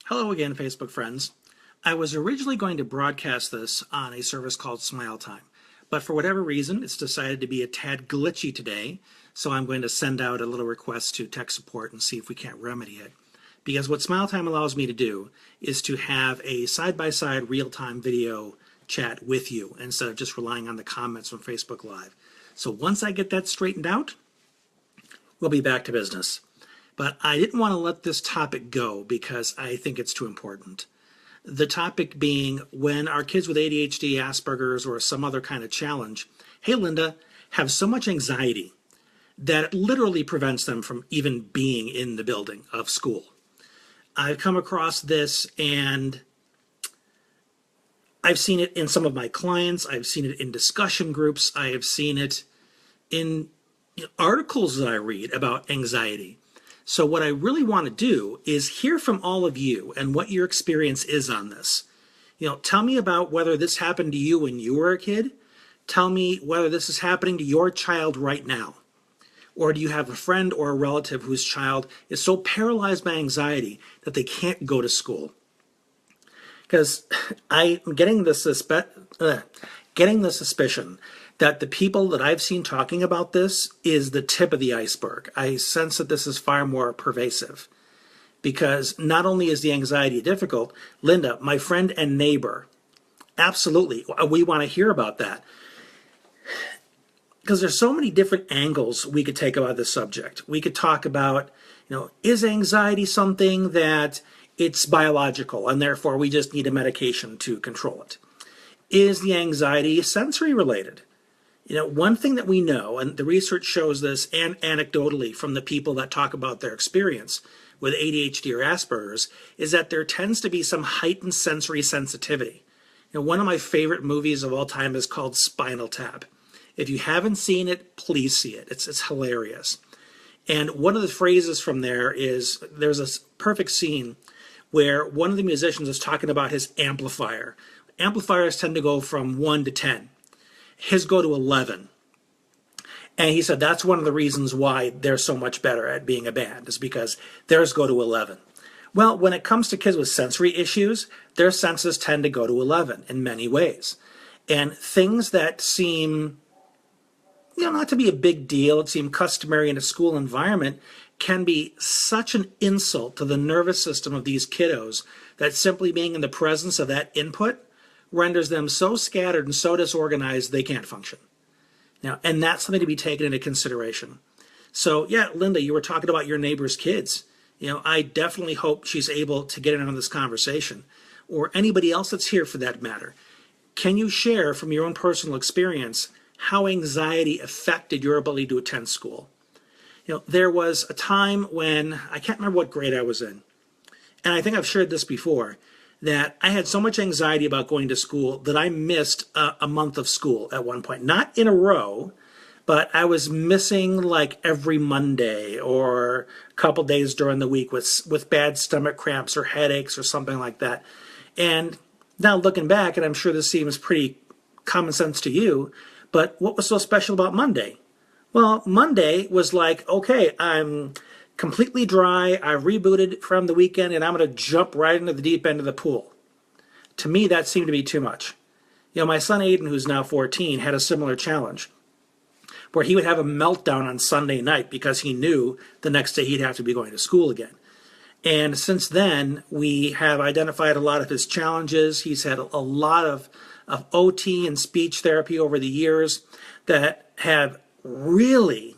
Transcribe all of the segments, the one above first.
Hello again, Facebook friends. I was originally going to broadcast this on a service called Smile Time, but for whatever reason, it's decided to be a tad glitchy today, so I'm going to send out a little request to tech support and see if we can't remedy it. Because what Smile Time allows me to do is to have a side-by-side real-time video chat with you instead of just relying on the comments from Facebook Live. So once I get that straightened out, we'll be back to business. But I didn't want to let this topic go because I think it's too important. The topic being when our kids with ADHD, Asperger's, or some other kind of challenge, hey Linda, have so much anxiety that it literally prevents them from even being in the building of school. I've come across this and I've seen it in some of my clients, I've seen it in discussion groups, I have seen it in articles that I read about anxiety. So what I really want to do is hear from all of you and what your experience is on this. Tell me about whether this happened to you when you were a kid. Tell me whether this is happening to your child right now. Or do you have a friend or a relative whose child is so paralyzed by anxiety that they can't go to school? Because I'm getting the suspicion that the people that I've seen talking about this is the tip of the iceberg. I sense that this is far more pervasive because not only is the anxiety difficult, Linda, my friend and neighbor, absolutely, we want to hear about that. Because there's so many different angles we could take about this subject. We could talk about, is anxiety something that it's biological and therefore we just need a medication to control it? Is the anxiety sensory related? One thing that we know, and the research shows this and anecdotally from the people that talk about their experience with ADHD or Asperger's, is that there tends to be some heightened sensory sensitivity. One of my favorite movies of all time is called Spinal Tap. If you haven't seen it, please see it. It's hilarious. And one of the phrases from there is, there's a perfect scene where one of the musicians is talking about his amplifier. Amplifiers tend to go from 1 to 10. His go to 11. And he said that's one of the reasons why they're so much better at being a band, is because theirs go to 11. Well, when it comes to kids with sensory issues, their senses tend to go to 11 in many ways. And things that seem, not to be a big deal, it seem customary in a school environment, can be such an insult to the nervous system of these kiddos that simply being in the presence of that input renders them so scattered and so disorganized they can't function. And that's something to be taken into consideration. So yeah, Linda, you were talking about your neighbor's kids. I definitely hope she's able to get in on this conversation, or anybody else that's here for that matter. Can you share from your own personal experience how anxiety affected your ability to attend school? There was a time when, I can't remember what grade I was in, and I think I've shared this before, that I had so much anxiety about going to school that I missed a month of school at one point. Not in a row, but I was missing like every Monday or a couple days during the week with bad stomach cramps or headaches or something like that. And now looking back, and I'm sure this seems pretty common sense to you, but what was so special about Monday? Well, Monday was like, okay, I'm completely dry, I rebooted from the weekend, and I'm going to jump right into the deep end of the pool. To me, that seemed to be too much. My son Aiden, who's now 14, had a similar challenge, where he would have a meltdown on Sunday night because he knew the next day he'd have to be going to school again. And since then, we have identified a lot of his challenges. He's had a lot of OT and speech therapy over the years that have really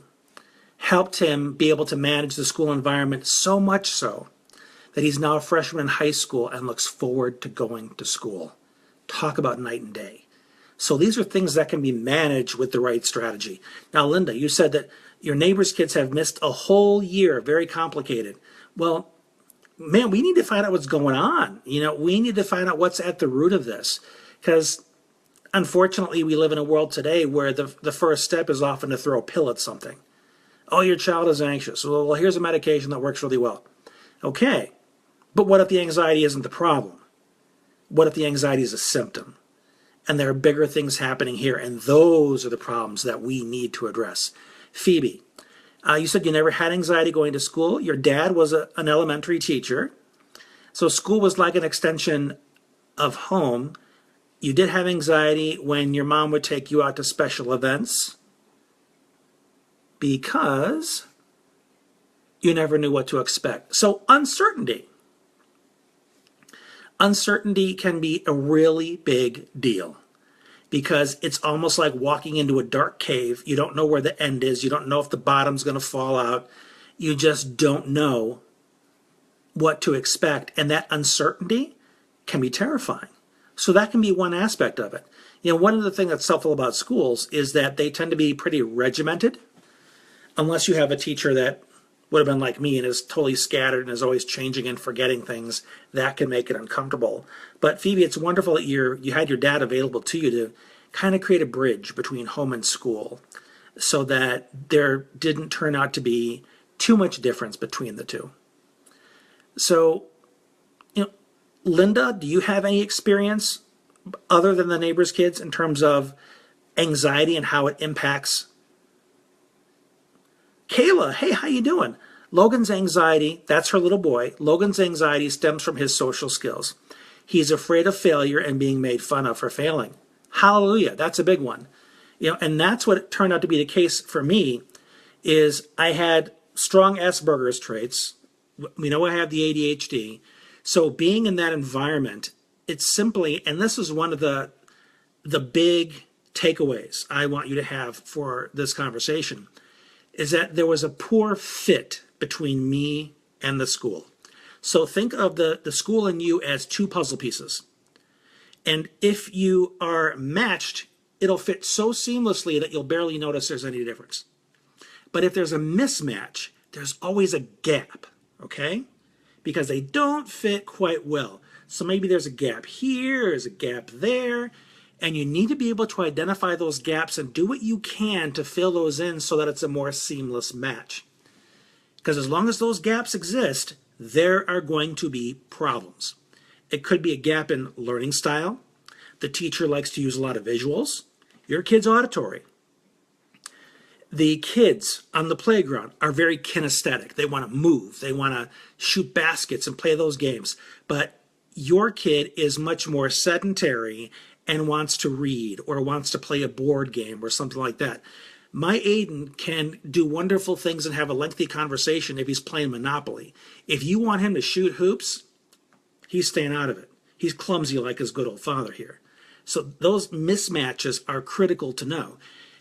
helped him be able to manage the school environment, so much so that he's now a freshman in high school and looks forward to going to school. Talk about night and day. So these are things that can be managed with the right strategy. Now, Linda, you said that your neighbor's kids have missed a whole year, very complicated. Well, man, we need to find out what's going on. We need to find out what's at the root of this, because unfortunately we live in a world today where the first step is often to throw a pill at something. Oh, your child is anxious. Well, here's a medication that works really well. Okay, but what if the anxiety isn't the problem? What if the anxiety is a symptom? And there are bigger things happening here, and those are the problems that we need to address. Phoebe, you said you never had anxiety going to school. Your dad was an elementary teacher. So school was like an extension of home. You did have anxiety when your mom would take you out to special events because you never knew what to expect. So uncertainty. Uncertainty can be a really big deal because it's almost like walking into a dark cave. You don't know where the end is. You don't know if the bottom's going to fall out. You just don't know what to expect. And that uncertainty can be terrifying. So that can be one aspect of it. One of the things that's helpful about schools is that they tend to be pretty regimented, unless you have a teacher that would have been like me and is totally scattered and is always changing and forgetting things. That can make it uncomfortable. But Phoebe, it's wonderful that you had your dad available to you to kind of create a bridge between home and school so that there didn't turn out to be too much difference between the two. So, Linda, do you have any experience other than the neighbor's kids in terms of anxiety and how it impacts? Kayla, hey, how you doing? Logan's anxiety, that's her little boy. Logan's anxiety stems from his social skills. He's afraid of failure and being made fun of for failing. Hallelujah, that's a big one. And that's what it turned out to be the case for me, is I had strong Asperger's traits. We know I have the ADHD. So being in that environment, it's simply, and this is one of the big takeaways I want you to have for this conversation, is that there was a poor fit between me and the school. So think of the school and you as two puzzle pieces. And if you are matched, it'll fit so seamlessly that you'll barely notice there's any difference. But if there's a mismatch, there's always a gap, okay? Because they don't fit quite well. So maybe there's a gap here, there's a gap there, and you need to be able to identify those gaps and do what you can to fill those in so that it's a more seamless match. Because as long as those gaps exist, there are going to be problems. It could be a gap in learning style. The teacher likes to use a lot of visuals. Your kid's auditory. The kids on the playground are very kinesthetic. They want to move. They want to shoot baskets and play those games. But your kid is much more sedentary and wants to read or wants to play a board game or something like that. My Aiden can do wonderful things and have a lengthy conversation if he's playing Monopoly. If you want him to shoot hoops, he's staying out of it. He's clumsy like his good old father here. So those mismatches are critical to know.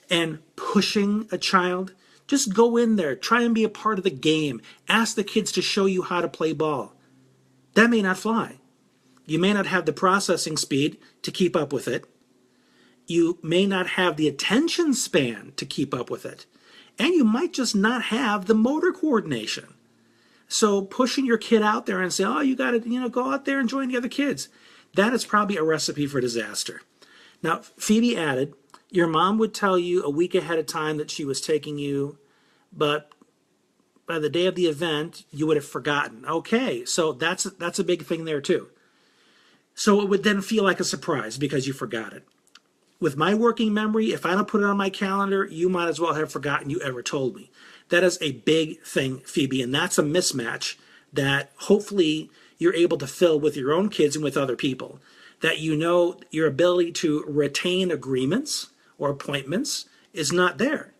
And pushing a child, just go in there, try and be a part of the game. Ask the kids to show you how to play ball. That may not fly. You may not have the processing speed to keep up with it. You may not have the attention span to keep up with it. And you might just not have the motor coordination. So pushing your kid out there and say, oh, you got to, go out there and join the other kids. That is probably a recipe for disaster. Now, Phoebe added, your mom would tell you a week ahead of time that she was taking you, but by the day of the event, you would have forgotten. Okay, so that's a big thing there too. So it would then feel like a surprise because you forgot it. With my working memory, if I don't put it on my calendar, you might as well have forgotten you ever told me. That is a big thing, Phoebe, and that's a mismatch that hopefully you're able to fill with your own kids and with other people. That your ability to retain agreements or appointments is not there.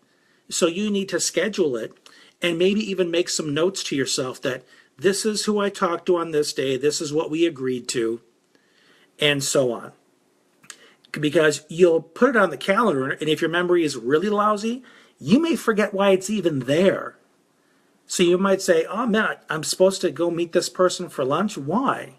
So you need to schedule it and maybe even make some notes to yourself that this is who I talked to on this day, this is what we agreed to, and so on. Because you'll put it on the calendar, and if your memory is really lousy, you may forget why it's even there. So you might say, oh man, I'm supposed to go meet this person for lunch. Why?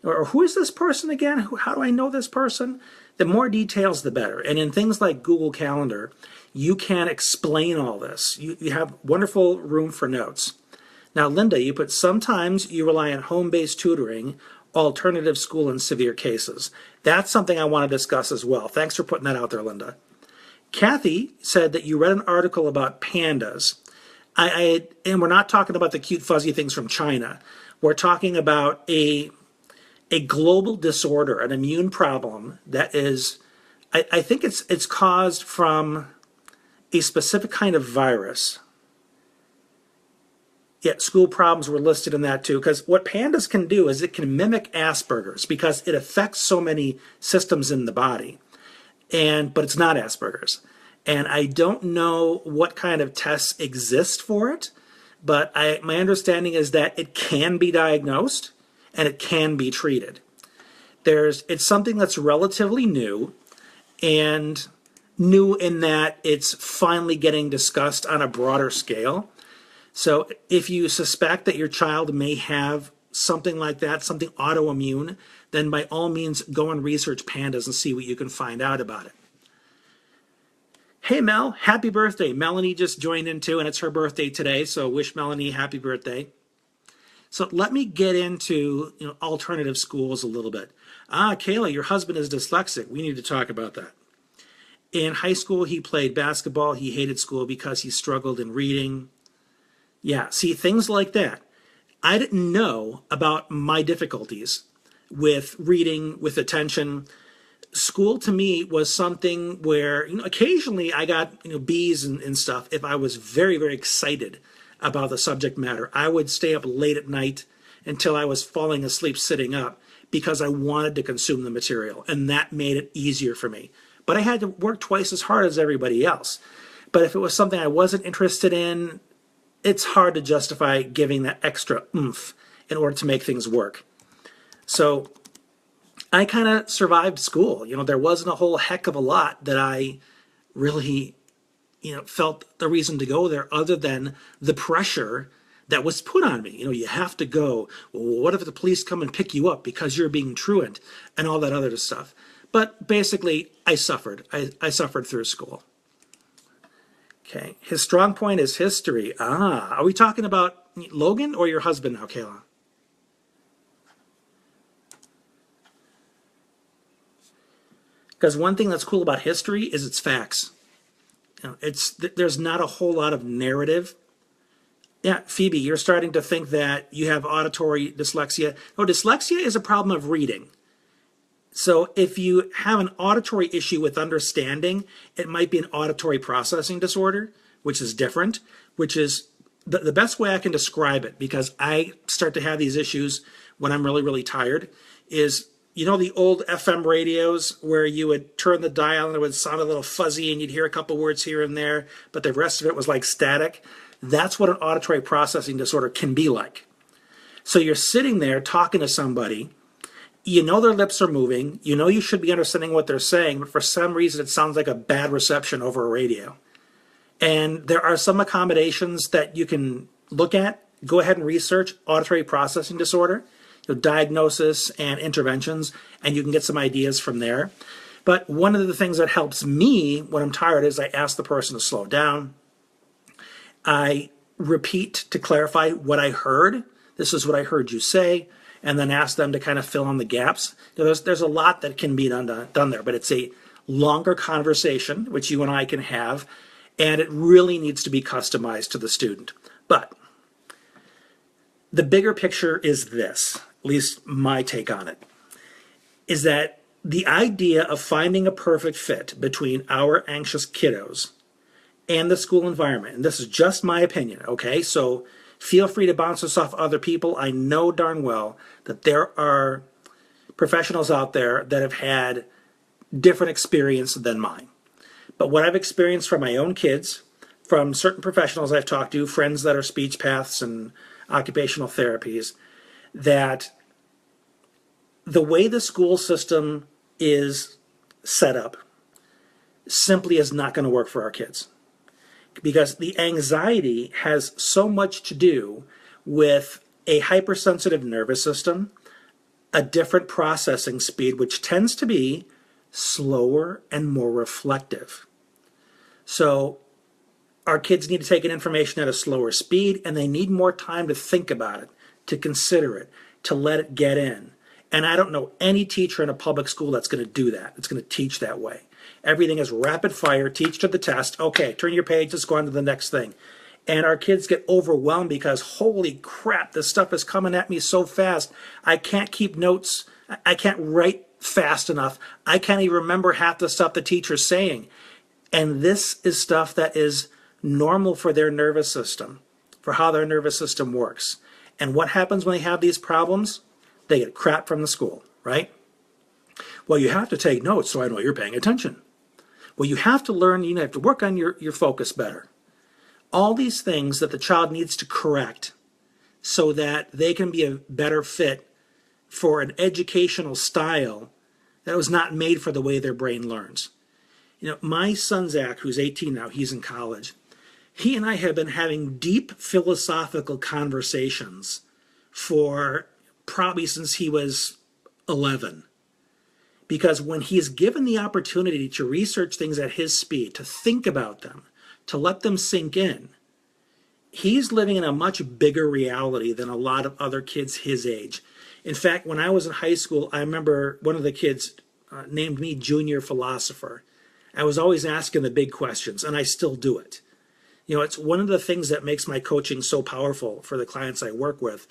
Or who is this person again? How do I know this person? The more details, the better. And in things like Google Calendar, you can explain all this. You have wonderful room for notes. Now, Linda, you put sometimes you rely on home-based tutoring, alternative school in severe cases. That's something I want to discuss as well. Thanks for putting that out there, Linda. Kathy said that you read an article about pandas. And we're not talking about the cute fuzzy things from China. We're talking about a global disorder, an immune problem that is, I think it's caused from a specific kind of virus. Yeah, school problems were listed in that too, because what pandas can do is it can mimic Asperger's because it affects so many systems in the body. But it's not Asperger's. And I don't know what kind of tests exist for it, but my understanding is that it can be diagnosed and it can be treated. It's something that's relatively new, and new in that it's finally getting discussed on a broader scale. So if you suspect that your child may have something like that, something autoimmune, then by all means go and research pandas and see what you can find out about it. Hey Mel, happy birthday. Melanie just joined in too, and it's her birthday today, so wish Melanie happy birthday. So let me get into alternative schools a little bit. Kayla, your husband is dyslexic. We need to talk about that. In high school, he played basketball. He hated school because he struggled in reading. Yeah, see, things like that. I didn't know about my difficulties with reading, with attention. School to me was something where, occasionally I got, B's and stuff if I was very, very excited about the subject matter. I would stay up late at night until I was falling asleep sitting up because I wanted to consume the material, and that made it easier for me. But I had to work twice as hard as everybody else. But if it was something I wasn't interested in, it's hard to justify giving that extra oomph in order to make things work. So I kind of survived school. There wasn't a whole heck of a lot that I really, felt the reason to go there other than the pressure that was put on me. You have to go. Well, what if the police come and pick you up because you're being truant and all that other stuff? But basically, I suffered. I suffered through school. Okay, his strong point is history. Are we talking about Logan or your husband now, Kayla? Because one thing that's cool about history is its facts. There's not a whole lot of narrative. Yeah, Phoebe, you're starting to think that you have auditory dyslexia. No, dyslexia is a problem of reading. So if you have an auditory issue with understanding, it might be an auditory processing disorder, which is different, which is the best way I can describe it, because I start to have these issues when I'm really, really tired, is, the old FM radios where you would turn the dial and it would sound a little fuzzy and you'd hear a couple words here and there, but the rest of it was like static. That's what an auditory processing disorder can be like. So you're sitting there talking to somebody, their lips are moving, you should be understanding what they're saying, but for some reason it sounds like a bad reception over a radio. And there are some accommodations that you can look at. Go ahead and research auditory processing disorder, diagnosis and interventions, and you can get some ideas from there. But one of the things that helps me when I'm tired is I ask the person to slow down. I repeat to clarify what I heard. This is what I heard you say. And then ask them to kind of fill in the gaps. There's a lot that can be done there, but it's a longer conversation, which you and I can have, and it really needs to be customized to the student. But the bigger picture is this, at least my take on it, is that the idea of finding a perfect fit between our anxious kiddos and the school environment, and this is just my opinion, okay? So feel free to bounce this off other people. I know darn well that there are professionals out there that have had different experience than mine. But what I've experienced from my own kids, from certain professionals I've talked to, friends that are speech paths and occupational therapies, that the way the school system is set up simply is not going to work for our kids. Because the anxiety has so much to do with a hypersensitive nervous system, a different processing speed, which tends to be slower and more reflective. So our kids need to take in information at a slower speed, and they need more time to think about it, to consider it, to let it get in. And I don't know any teacher in a public school that's going to do that. It's going to teach that way. Everything is rapid fire, teach to the test. Okay, turn your page, let's go on to the next thing. And our kids get overwhelmed because, holy crap, this stuff is coming at me so fast. I can't keep notes. I can't write fast enough. I can't even remember half the stuff the teacher's saying. And this is stuff that is normal for their nervous system. for how their nervous system works. And what happens when they have these problems? They get crap from the school, right? Well, you have to take notes so I know you're paying attention. Well, you have to learn, you have to work on your focus better. All these things that the child needs to correct so that they can be a better fit for an educational style that was not made for the way their brain learns. My son Zach, who's 18 now, he's in college. He and I have been having deep philosophical conversations for probably since he was 11. Because when he's given the opportunity to research things at his speed, to think about them, to let them sink in, he's living in a much bigger reality than a lot of other kids his age. In fact, when I was in high school, I remember one of the kids named me Junior Philosopher. I was always asking the big questions, and I still do it. It's one of the things that makes my coaching so powerful for the clients I work with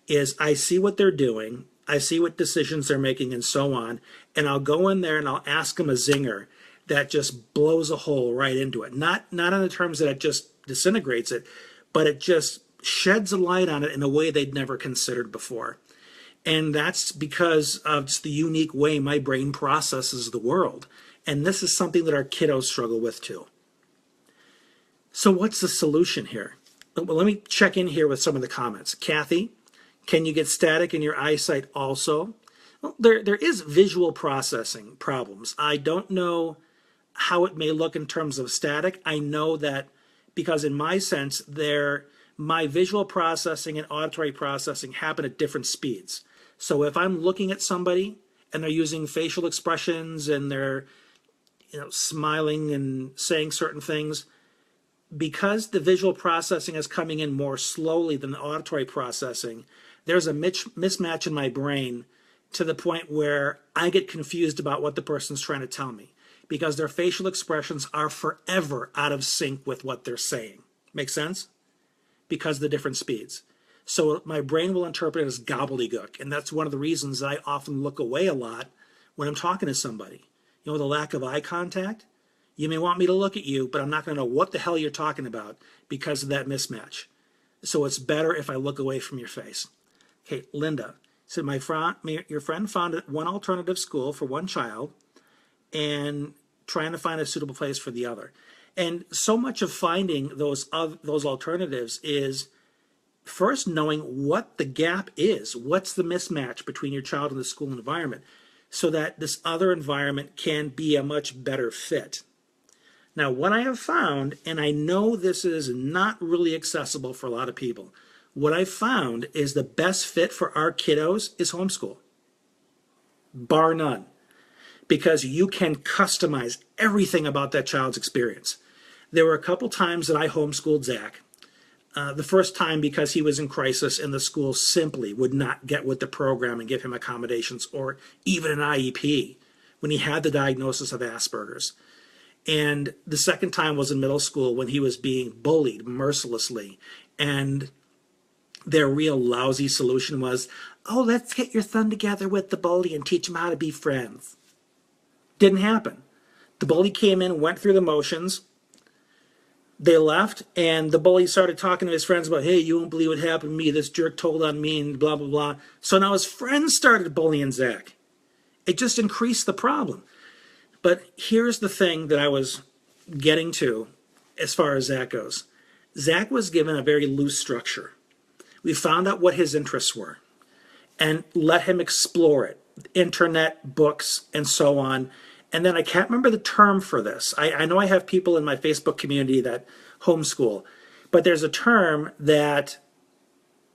is I see what they're doing, I see what decisions they're making and so on, and I'll go in there and I'll ask them a zinger that just blows a hole right into it. Not in the terms that it just disintegrates it, but it just sheds a light on it in a way they'd never considered before. And that's because of just the unique way my brain processes the world. And this is something that our kiddos struggle with too. So what's the solution here? Well, let me check in here with some of the comments. Kathy, can you get static in your eyesight also? Well, there is visual processing problems. I don't know how it may look in terms of static. I know that because in my sense, my visual processing and auditory processing happen at different speeds. So if I'm looking at somebody and they're using facial expressions and they're smiling and saying certain things, because the visual processing is coming in more slowly than the auditory processing, there's a mismatch in my brain to the point where I get confused about what the person's trying to tell me because their facial expressions are forever out of sync with what they're saying. Make sense? Because of the different speeds. So my brain will interpret it as gobbledygook, and that's one of the reasons that I often look away a lot when I'm talking to somebody. The lack of eye contact. You may want me to look at you, but I'm not going to know what the hell you're talking about because of that mismatch. So it's better if I look away from your face. Okay, Linda said, your friend found one alternative school for one child and trying to find a suitable place for the other. And so much of finding those alternatives is first knowing what the gap is. What's the mismatch between your child and the school environment so that this other environment can be a much better fit. Now, what I have found, and I know this is not really accessible for a lot of people, what I've found is the best fit for our kiddos is homeschool, bar none, because you can customize everything about that child's experience. There were a couple times that I homeschooled Zach. The first time because he was in crisis and the school simply would not get with the program and give him accommodations or even an IEP when he had the diagnosis of Asperger's. And the second time was in middle school when he was being bullied mercilessly. And their real lousy solution was, oh, let's get your son together with the bully and teach him how to be friends. Didn't happen. The bully came in, went through the motions. They left, and the bully started talking to his friends about, hey, you won't believe what happened to me. This jerk told on me and blah, blah, blah. So now his friends started bullying Zach. It just increased the problem. But here's the thing that I was getting to as far as Zach goes. Zach was given a very loose structure. We found out what his interests were and let him explore it. Internet, books, and so on. And then I can't remember the term for this. I know I have people in my Facebook community that homeschool, but there's a term that,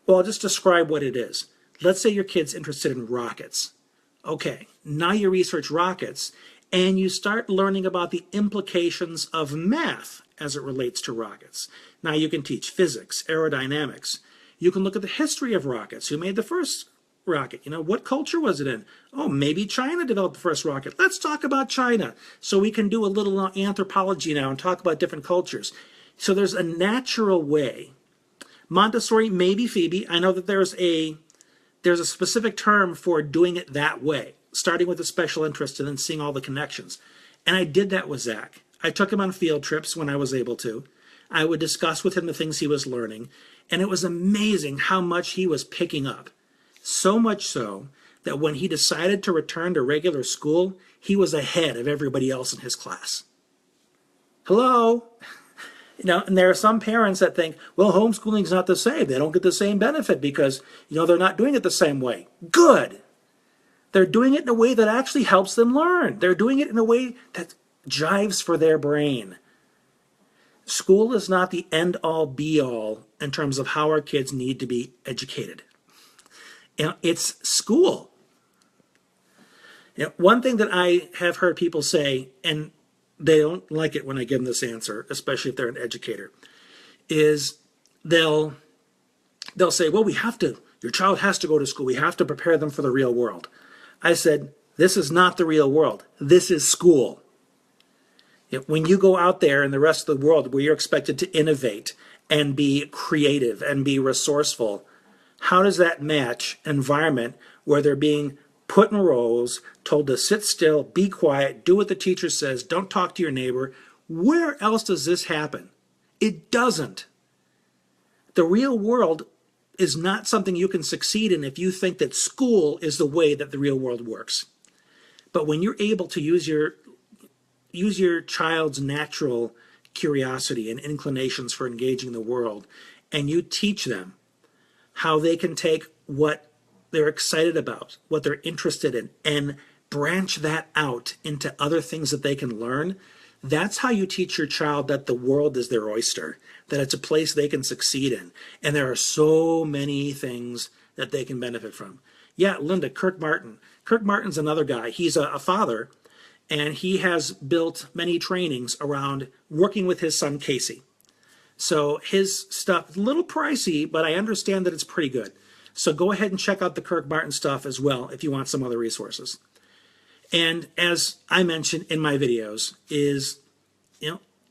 well, I'll just describe what it is. Let's say your kid's interested in rockets. Okay, now you research rockets and you start learning about the implications of math as it relates to rockets. Now you can teach physics, aerodynamics. You can look at the history of rockets. Who made the first rocket? What culture was it in? Oh, maybe China developed the first rocket. Let's talk about China. So we can do a little anthropology now and talk about different cultures. So there's a natural way. Montessori, maybe Phoebe. I know that there's a specific term for doing it that way, starting with a special interest and then seeing all the connections. And I did that with Zach. I took him on field trips when I was able to. I would discuss with him the things he was learning. And it was amazing how much he was picking up. So much so that when he decided to return to regular school, he was ahead of everybody else in his class. Hello? And there are some parents that think, well, homeschooling is not the same. They don't get the same benefit because, they're not doing it the same way. Good. They're doing it in a way that actually helps them learn. They're doing it in a way that jives for their brain. School is not the end-all, be-all in terms of how our kids need to be educated. It's school. One thing that I have heard people say, and they don't like it when I give them this answer, especially if they're an educator, is they'll say, well, your child has to go to school. We have to prepare them for the real world. I said, this is not the real world. This is school. When you go out there in the rest of the world where you're expected to innovate and be creative and be resourceful, how does that match environment where they're being put in rows, told to sit still, be quiet, do what the teacher says, don't talk to your neighbor? Where else does this happen? It doesn't. The real world is not something you can succeed in if you think that school is the way that the real world works. But when you're able to use your child's natural curiosity and inclinations for engaging the world, and you teach them how they can take what they're excited about, what they're interested in, and branch that out into other things that they can learn, that's how you teach your child that the world is their oyster, that it's a place they can succeed in. And there are so many things that they can benefit from. Yeah, Linda, Kirk Martin. Kirk Martin's another guy. He's a father, and he has built many trainings around working with his son, Casey. So his stuff, a little pricey, but I understand that it's pretty good. So go ahead and check out the Kirk Martin stuff as well if you want some other resources. And as I mentioned in my videos is,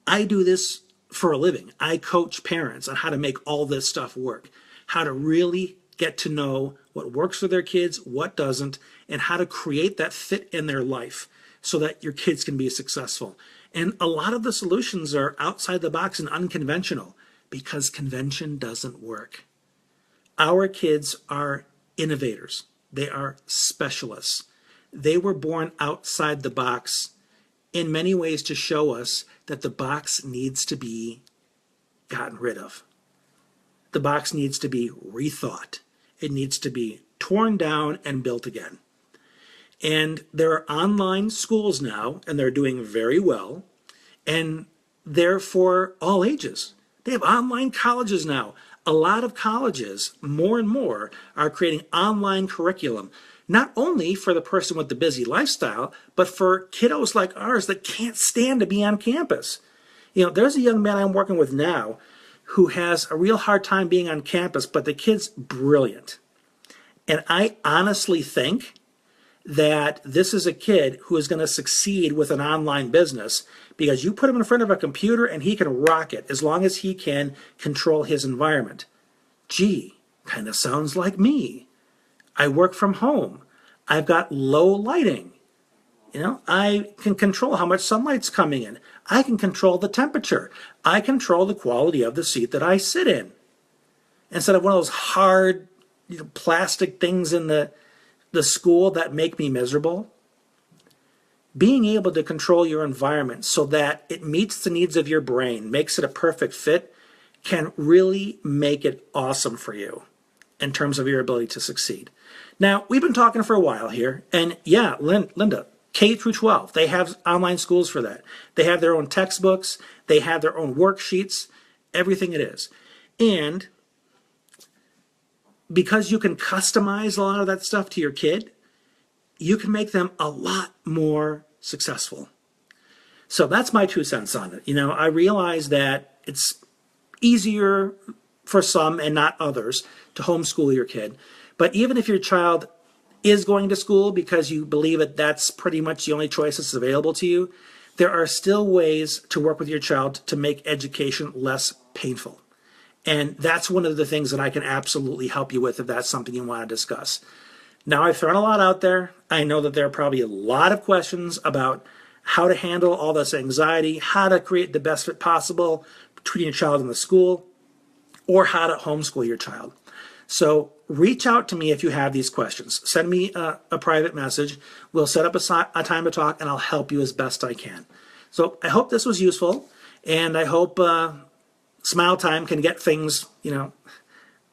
I do this for a living. I coach parents on how to make all this stuff work, how to really get to know what works for their kids, what doesn't, and how to create that fit in their life so that your kids can be successful. And a lot of the solutions are outside the box and unconventional because convention doesn't work. Our kids are innovators. They are specialists. They were born outside the box in many ways to show us that the box needs to be gotten rid of. The box needs to be rethought. It needs to be torn down and built again. And there are online schools now, and they're doing very well, and they're for all ages. They have online colleges now. A lot of colleges, more and more, are creating online curriculum, not only for the person with the busy lifestyle, but for kiddos like ours that can't stand to be on campus. There's a young man I'm working with now who has a real hard time being on campus, but the kid's brilliant. And I honestly think that this is a kid who is going to succeed with an online business because you put him in front of a computer and he can rock it as long as he can control his environment. Gee, kind of sounds like me. I work from home. I've got low lighting. I can control how much sunlight's coming in. I can control the temperature. I control the quality of the seat that I sit in. Instead of one of those hard, plastic things in the school that make me miserable. Being able to control your environment so that it meets the needs of your brain, makes it a perfect fit, can really make it awesome for you in terms of your ability to succeed. Now, we've been talking for a while here, and yeah, Linda, K through 12, they have online schools for that. They have their own textbooks, they have their own worksheets, everything it is. And because you can customize a lot of that stuff to your kid, you can make them a lot more successful. So that's my 2 cents on it. I realize that it's easier for some and not others to homeschool your kid. But even if your child is going to school because you believe that that's pretty much the only choice that's available to you, there are still ways to work with your child to make education less painful. And that's one of the things that I can absolutely help you with if that's something you want to discuss. Now, I've thrown a lot out there. I know that there are probably a lot of questions about how to handle all this anxiety, how to create the best fit possible between your child and the school. or how to homeschool your child. So reach out to me if you have these questions. Send me a private message. We'll set up a time to talk, and I'll help you as best I can. So I hope this was useful, and I hope Smile Time can get things,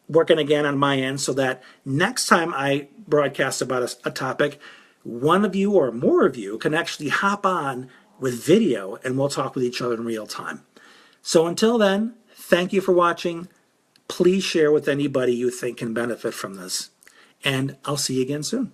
working again on my end, so that next time I broadcast about a topic, one of you or more of you can actually hop on with video, and we'll talk with each other in real time. So until then, thank you for watching. Please share with anybody you think can benefit from this, and I'll see you again soon.